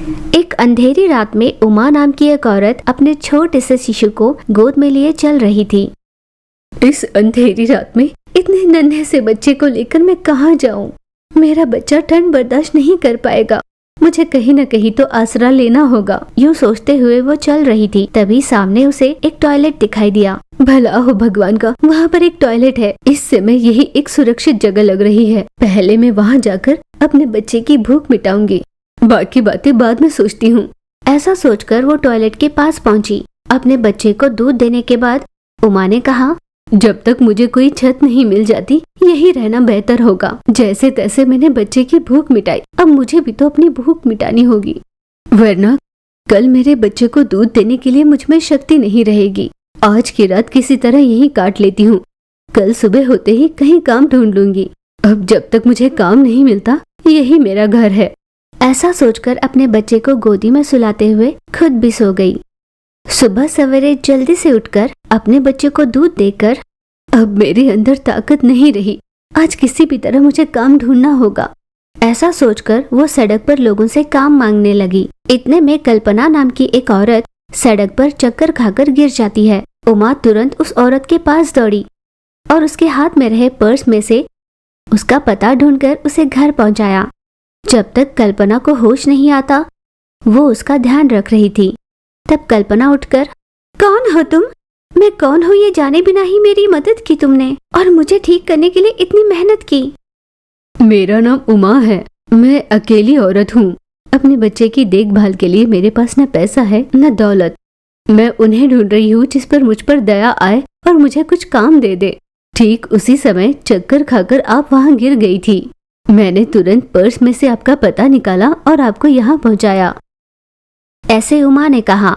एक अंधेरी रात में उमा नाम की एक औरत अपने छोटे से शिशु को गोद में लिए चल रही थी। इस अंधेरी रात में इतने नन्हे से बच्चे को लेकर मैं कहाँ जाऊं? मेरा बच्चा ठंड बर्दाश्त नहीं कर पाएगा। मुझे कहीं न कहीं तो आसरा लेना होगा। यूँ सोचते हुए वो चल रही थी, तभी सामने उसे एक टॉयलेट दिखाई दिया। भला हो भगवान का, वहाँ पर एक टॉयलेट है। इस समय यही एक सुरक्षित जगह लग रही है। पहले मैं वहाँ जाकर अपने बच्चे की भूख मिटाऊंगी, बाकी बातें बाद में सोचती हूँ। ऐसा सोचकर वो टॉयलेट के पास पहुँची। अपने बच्चे को दूध देने के बाद उमा ने कहा, जब तक मुझे कोई छत नहीं मिल जाती यही रहना बेहतर होगा। जैसे तैसे मैंने बच्चे की भूख मिटाई, अब मुझे भी तो अपनी भूख मिटानी होगी, वरना कल मेरे बच्चे को दूध देने के लिए मुझ में शक्ति नहीं रहेगी। आज की रात किसी तरह यही काट लेती हूँ, कल सुबह होते ही कहीं काम ढूंढ लूंगी। अब जब तक मुझे काम नहीं मिलता यही मेरा घर है। ऐसा सोचकर अपने बच्चे को गोदी में सुलाते हुए खुद भी सो गई। सुबह सवेरे जल्दी से उठकर अपने बच्चे को दूध देकर, अब मेरे अंदर ताकत नहीं रही, आज किसी भी तरह मुझे काम ढूंढना होगा। ऐसा सोचकर वो सड़क पर लोगों से काम मांगने लगी। इतने में कल्पना नाम की एक औरत सड़क पर चक्कर खाकर गिर जाती है। उमा तुरंत उस औरत के पास दौड़ी और उसके हाथ में रहे पर्स में से उसका पता ढूंढकर उसे घर पहुंचाया। जब तक कल्पना को होश नहीं आता वो उसका ध्यान रख रही थी। तब कल्पना उठकर, कौन हो तुम? मैं कौन हूँ ये जाने बिना ही मेरी मदद की तुमने और मुझे ठीक करने के लिए इतनी मेहनत की। मेरा नाम उमा है, मैं अकेली औरत हूँ। अपने बच्चे की देखभाल के लिए मेरे पास न पैसा है न दौलत। मैं उन्हें ढूंढ रही हूँ जिस पर मुझ पर दया आए और मुझे कुछ काम दे दे। ठीक उसी समय चक्कर खाकर आप वहाँ गिर गई थी। मैंने तुरंत पर्स में से आपका पता निकाला और आपको यहाँ पहुँचाया। ऐसे उमा ने कहा,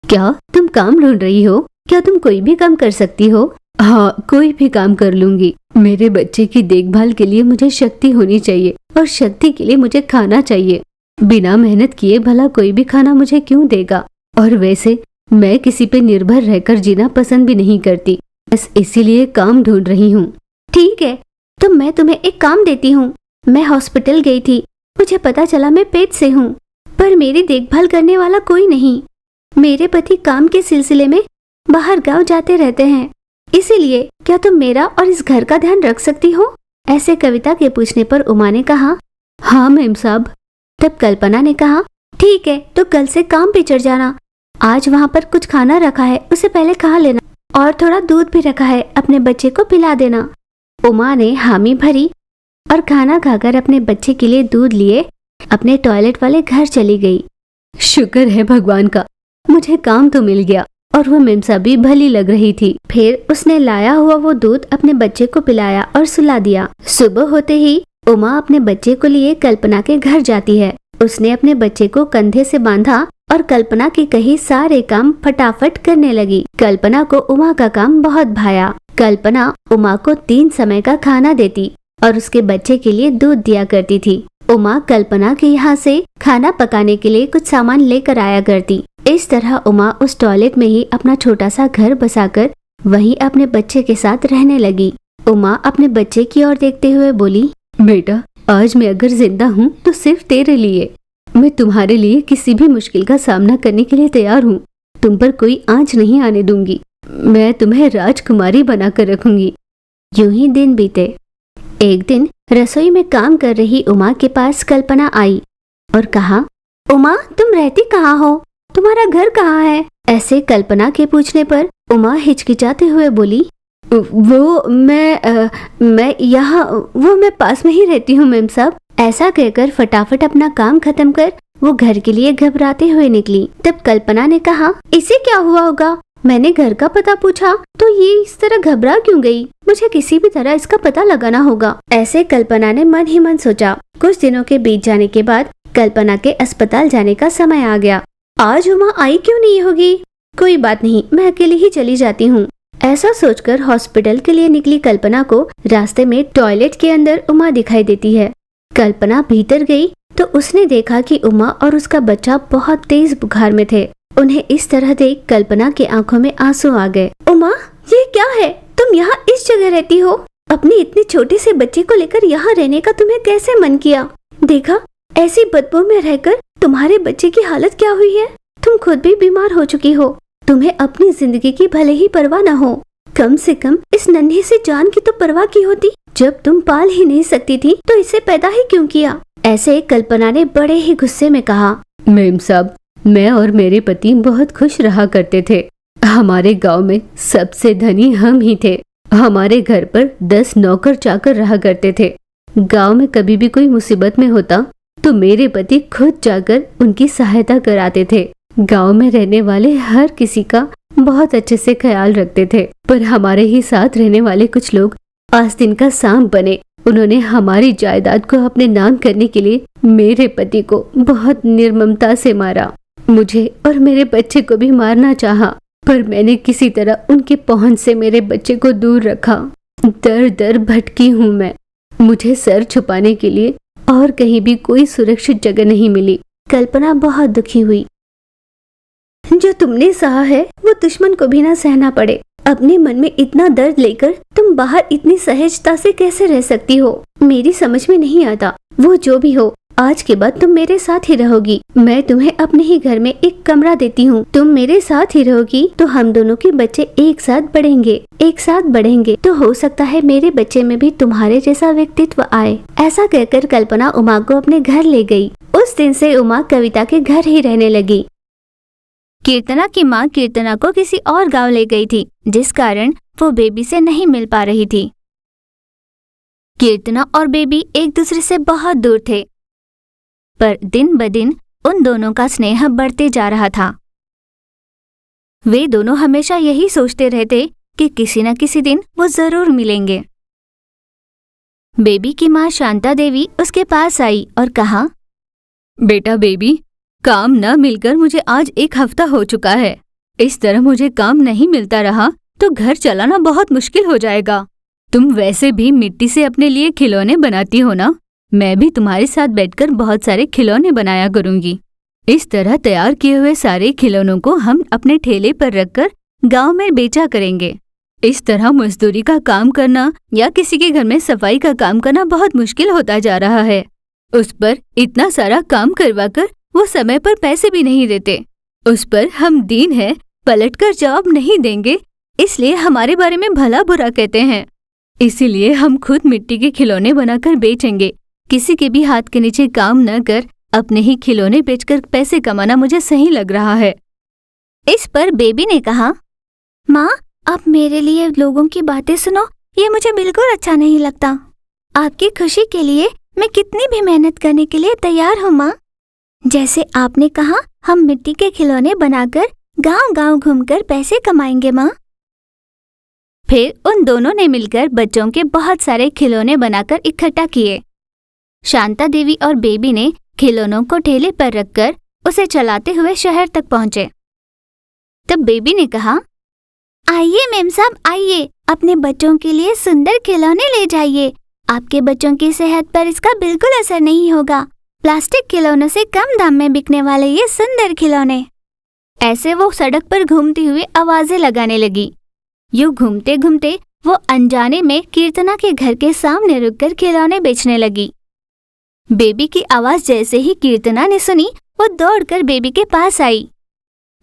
क्या तुम काम ढूंढ रही हो? क्या तुम कोई भी काम कर सकती हो? हाँ, कोई भी काम कर लूंगी। मेरे बच्चे की देखभाल के लिए मुझे शक्ति होनी चाहिए और शक्ति के लिए मुझे खाना चाहिए। बिना मेहनत किए भला कोई भी खाना मुझे क्यों देगा? और वैसे मैं किसी पे निर्भर रहकर जीना पसंद भी नहीं करती, बस इसीलिए काम ढूंढ रही हूँ। ठीक है, तो मैं तुम्हें एक काम देती हूँ। मैं हॉस्पिटल गई थी, मुझे पता चला मैं पेट से हूँ, पर मेरी देखभाल करने वाला कोई नहीं। मेरे पति काम के सिलसिले में बाहर गांव जाते रहते हैं, इसीलिए क्या तुम मेरा और इस घर का ध्यान रख सकती हो? ऐसे कविता के पूछने पर उमा ने कहा, हाँ मैम साहब। तब कल्पना ने कहा, ठीक है, तो कल से काम पे चढ़ जाना। आज वहाँ पर कुछ खाना रखा है, उसे पहले खा लेना और थोड़ा दूध भी रखा है, अपने बच्चे को पिला देना। उमा ने हामी भरी और खाना खाकर अपने बच्चे के लिए दूध लिए अपने टॉयलेट वाले घर चली गई। शुक्र है भगवान का, मुझे काम तो मिल गया। और वो मेमसा भी भली लग रही थी। फिर उसने लाया हुआ वो दूध अपने बच्चे को पिलाया और सुला दिया। सुबह होते ही उमा अपने बच्चे को लिए कल्पना के घर जाती है। उसने अपने बच्चे को कंधे से बांधा और कल्पना के कही सारे काम फटाफट करने लगी। कल्पना को उमा का काम बहुत भाया। कल्पना उमा को 3 समय का खाना देती और उसके बच्चे के लिए दूध दिया करती थी। उमा कल्पना के यहाँ से खाना पकाने के लिए कुछ सामान लेकर आया करती। इस तरह उमा उस टॉयलेट में ही अपना छोटा सा घर बसाकर वहीं अपने बच्चे के साथ रहने लगी। उमा अपने बच्चे की ओर देखते हुए बोली, बेटा, आज मैं अगर जिंदा हूँ तो सिर्फ तेरे लिए। मैं तुम्हारे लिए किसी भी मुश्किल का सामना करने के लिए तैयार हूँ। तुम पर कोई आंच नहीं आने दूंगी। मैं तुम्हें राजकुमारी बनाकर रखूंगी। यूं ही दिन बीते। एक दिन रसोई में काम कर रही उमा के पास कल्पना आई और कहा, उमा, तुम रहती कहाँ हो? तुम्हारा घर कहाँ है? ऐसे कल्पना के पूछने पर उमा हिचकिचाते हुए बोली, वो मैं यहाँ, वो मैं पास में ही रहती हूँ मैम साहब। ऐसा कहकर फटाफट अपना काम खत्म कर वो घर के लिए घबराते हुए निकली। तब कल्पना ने कहा, इसे क्या हुआ होगा? मैंने घर का पता पूछा तो ये इस तरह घबरा क्यों गई? मुझे किसी भी तरह इसका पता लगाना होगा। ऐसे कल्पना ने मन ही मन सोचा। कुछ दिनों के बीत जाने के बाद कल्पना के अस्पताल जाने का समय आ गया। आज उमा आई क्यों नहीं होगी? कोई बात नहीं, मैं अकेली ही चली जाती हूँ। ऐसा सोचकर हॉस्पिटल के लिए निकली कल्पना को रास्ते में टॉयलेट के अंदर उमा दिखाई देती है। कल्पना भीतर गई तो उसने देखा कि उमा और उसका बच्चा बहुत तेज बुखार में थे। उन्हें इस तरह देख कल्पना की आंखों में आंसू आ गए। उमा, ये क्या है? तुम यहाँ इस जगह रहती हो? अपने इतने छोटे से बच्चे को लेकर यहाँ रहने का तुम्हें कैसे मन किया? देखा, ऐसी बदबू में रहकर तुम्हारे बच्चे की हालत क्या हुई है? तुम खुद भी बीमार हो चुकी हो। तुम्हें अपनी जिंदगी की भले ही परवाह न हो, कम से कम इस नन्हे से जान की तो परवाह की होती। जब तुम पाल ही नहीं सकती थी तो इसे पैदा ही क्यों किया? ऐसे कल्पना ने बड़े ही गुस्से में कहा। मेम साहब, मैं और मेरे पति बहुत खुश रहा करते थे। हमारे गांव में सबसे धनी हम ही थे। हमारे घर पर 10 नौकर चाकर रहा करते थे। गांव में कभी भी कोई मुसीबत में होता तो मेरे पति खुद जाकर उनकी सहायता कराते थे। गांव में रहने वाले हर किसी का बहुत अच्छे से ख्याल रखते थे। पर हमारे ही साथ रहने वाले कुछ लोग आस्तीन का सांप बने। उन्होंने हमारी जायदाद को अपने नाम करने के लिए मेरे पति को बहुत निर्ममता से मारा। मुझे और मेरे बच्चे को भी मारना चाहा, पर मैंने किसी तरह उनके पहुंच से मेरे बच्चे को दूर रखा। दर दर भटकी हूँ मैं। मुझे सर छुपाने के लिए और कहीं भी कोई सुरक्षित जगह नहीं मिली। कल्पना बहुत दुखी हुई। जो तुमने सहा है वो दुश्मन को भी ना सहना पड़े। अपने मन में इतना दर्द लेकर तुम बाहर इतनी सहजता से कैसे रह सकती हो? मेरी समझ में नहीं आता। वो जो भी हो, आज के बाद तुम मेरे साथ ही रहोगी। मैं तुम्हें अपने ही घर में एक कमरा देती हूँ। तुम मेरे साथ ही रहोगी तो हम दोनों के बच्चे एक साथ बढ़ेंगे तो हो सकता है मेरे बच्चे में भी तुम्हारे जैसा व्यक्तित्व आए। ऐसा कहकर कल्पना उमा को अपने घर ले गई। उस दिन से उमा कविता के घर ही रहने लगी। कीर्तना की माँ कीर्तना को किसी और गांव ले गई थी, जिस कारण वो बेबी से नहीं मिल पा रही थी। कीर्तना और बेबी एक दूसरे से बहुत दूर थे, पर दिन ब दिन उन दोनों का स्नेह बढ़ते जा रहा था। वे दोनों हमेशा यही सोचते रहते कि किसी न किसी दिन वो जरूर मिलेंगे। बेबी की माँ शांता देवी उसके पास आई और कहा, बेटा बेबी, काम न मिलकर मुझे आज 1 हफ्ता हो चुका है। इस तरह मुझे काम नहीं मिलता रहा तो घर चलाना बहुत मुश्किल हो जाएगा। तुम वैसे भी मिट्टी से अपने लिए खिलौने बनाती हो ना? मैं भी तुम्हारे साथ बैठकर बहुत सारे खिलौने बनाया करूंगी। इस तरह तैयार किए हुए सारे खिलौनों को हम अपने ठेले पर रखकर गांव में बेचा करेंगे। इस तरह मजदूरी का काम करना या किसी के घर में सफाई का काम करना बहुत मुश्किल होता जा रहा है। उस पर इतना सारा काम करवाकर वो समय पर पैसे भी नहीं देते। उस पर हम दीन है, पलटकर जवाब नहीं देंगे, इसलिए हमारे बारे में भला बुरा कहते हैं। इसीलिए हम खुद मिट्टी के खिलौने बनाकर बेचेंगे। किसी के भी हाथ के नीचे काम न कर अपने ही खिलौने बेचकर पैसे कमाना मुझे सही लग रहा है। इस पर बेबी ने कहा, माँ, आप मेरे लिए लोगों की बातें सुनो, ये मुझे बिल्कुल अच्छा नहीं लगता। आपकी खुशी के लिए मैं कितनी भी मेहनत करने के लिए तैयार हूँ माँ। जैसे आपने कहा, हम मिट्टी के खिलौने बनाकर गांव-गांव घूमकर पैसे कमाएंगे माँ। फिर उन दोनों ने मिलकर बच्चों के बहुत सारे खिलौने बनाकर इकट्ठा किए। शांता देवी और बेबी ने खिलौनों को ठेले पर रखकर उसे चलाते हुए शहर तक पहुंचे। तब बेबी ने कहा, आइए मेम साहब, आइए, अपने बच्चों के लिए सुंदर खिलौने ले जाइए। आपके बच्चों की सेहत पर इसका बिल्कुल असर नहीं होगा। प्लास्टिक खिलौनों से कम दाम में बिकने वाले ये सुंदर खिलौने। ऐसे वो सड़क पर घूमती हुई आवाजें लगाने लगी। यूं घूमते घूमते वो अनजाने में कीर्तना के घर के सामने रुककर खिलौने बेचने लगी। बेबी की आवाज जैसे ही कीर्तना ने सुनी, वो दौड़कर बेबी के पास आई।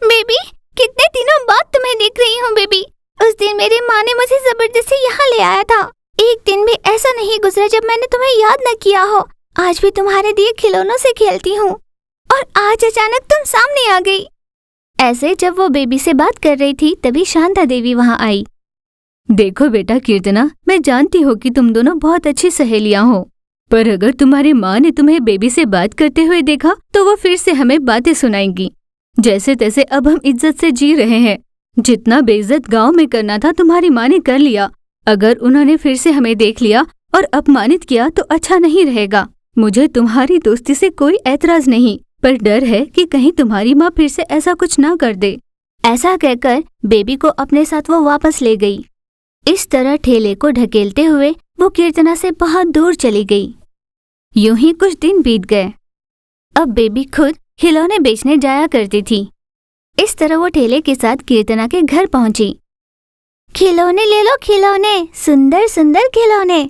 बेबी, कितने दिनों बाद तुम्हें देख रही हूँ बेबी। उस दिन मेरी माँ ने मुझे जबरदस्ती यहाँ ले आया था। एक दिन भी ऐसा नहीं गुजरा जब मैंने तुम्हें याद न किया हो। आज भी तुम्हारे दिए खिलौनों से खेलती हूँ और आज अचानक तुम सामने आ गई। ऐसे जब वो बेबी से बात कर रही थी तभी शांता देवी वहाँ आई। देखो बेटा कीर्तना, मैं जानती हूँ कि तुम दोनों बहुत अच्छी सहेलियां हो, पर अगर तुम्हारी माँ ने तुम्हें बेबी से बात करते हुए देखा तो वो फिर से हमें बातें सुनाएंगी। जैसे तैसे अब हम इज्जत से जी रहे हैं। जितना बेइज्जत गांव में करना था तुम्हारी माँ ने कर लिया। अगर उन्होंने फिर से हमें देख लिया और अपमानित किया तो अच्छा नहीं रहेगा। मुझे तुम्हारी दोस्ती से कोई ऐतराज नहीं, पर डर है कि कहीं तुम्हारी माँ फिर से ऐसा कुछ ना कर दे। ऐसा कहकर बेबी को अपने साथ वो वापस ले गई। इस तरह ठेले को ढकेलते हुए वो कीर्तना से बहुत दूर चली गई। यूं ही कुछ दिन बीत गए। अब बेबी खुद खिलौने बेचने जाया करती थी। इस तरह वो ठेले के साथ कीर्तना के घर पहुंची। खिलौने ले लो, खिलौने, सुंदर सुंदर खिलौने।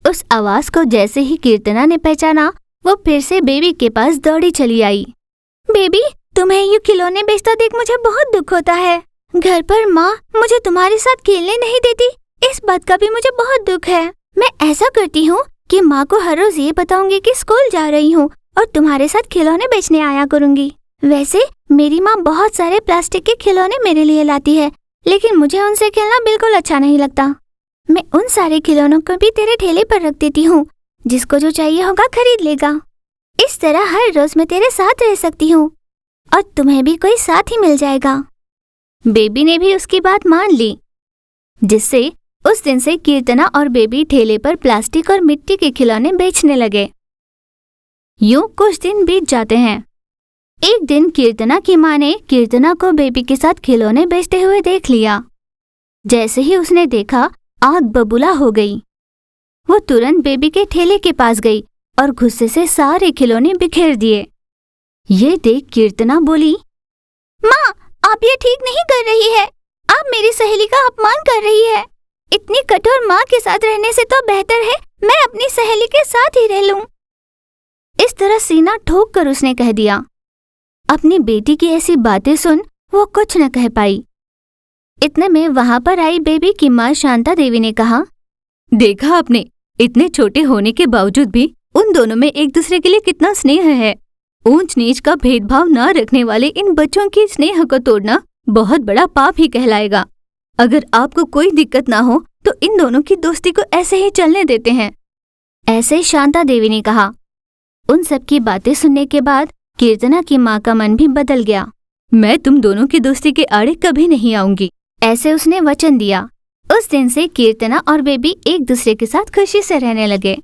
उस आवाज को जैसे ही कीर्तना ने पहचाना, वो फिर से बेबी के पास दौड़ी चली आई। बेबी, तुम्हें ये खिलौने बेचता देख मुझे बहुत दुख होता है। घर पर माँ मुझे तुम्हारे साथ खेलने नहीं देती, इस बात का भी मुझे बहुत दुख है। मैं ऐसा करती हूँ कि माँ को हर रोज ये बताऊंगी कि स्कूल जा रही हूँ और तुम्हारे साथ खिलौने बेचने आया करूंगी। वैसे मेरी माँ बहुत सारे प्लास्टिक के खिलौने मेरे लिए लाती है, लेकिन मुझे उनसे खेलना बिल्कुल अच्छा नहीं लगता। मैं उन सारे खिलौनों को भी तेरे ठेले पर रख देती हूँ, जिसको जो चाहिए होगा खरीद लेगा। इस तरह हर रोज मैं तेरे साथ रह सकती हूँ और तुम्हें भी कोई साथ ही मिल जाएगा। बेबी ने भी उसकी बात मान ली, जिससे उस दिन से कीर्तना और बेबी ठेले पर प्लास्टिक और मिट्टी के खिलौने बेचने लगे। यूं कुछ दिन बीत जाते हैं। एक दिन कीर्तना की माँ ने कीर्तना को बेबी के साथ खिलौने बेचते हुए देख लिया। जैसे ही उसने देखा, आग बबूला हो गई। वो तुरंत बेबी के ठेले के पास गई और गुस्से से सारे खिलौने बिखेर दिए। ये देख कीर्तना बोली, माँ, आप ये ठीक नहीं कर रही है। आप मेरी सहेली का अपमान कर रही है। इतनी कठोर माँ के साथ रहने से तो बेहतर है मैं अपनी सहेली के साथ ही रह लूं। इस तरह सीना ठोक कर उसने कह दिया। अपनी बेटी की ऐसी बातें सुन वो कुछ न कह पाई। इतने में वहां पर आई बेबी की माँ शांता देवी ने कहा, देखा आपने, इतने छोटे होने के बावजूद भी उन दोनों में एक दूसरे के लिए कितना स्नेह है। ऊंच नीच का भेदभाव न रखने वाले इन बच्चों की स्नेह को तोड़ना बहुत बड़ा पाप ही कहलाएगा। अगर आपको कोई दिक्कत ना हो तो इन दोनों की दोस्ती को ऐसे ही चलने देते हैं। ऐसे शांता देवी ने कहा। उन सब की बातें सुनने के बाद कीर्तना की माँ का मन भी बदल गया। मैं तुम दोनों की दोस्ती के आड़े कभी नहीं आऊंगी, ऐसे उसने वचन दिया। उस दिन से कीर्तना और बेबी एक दूसरे के साथ खुशी से रहने लगे।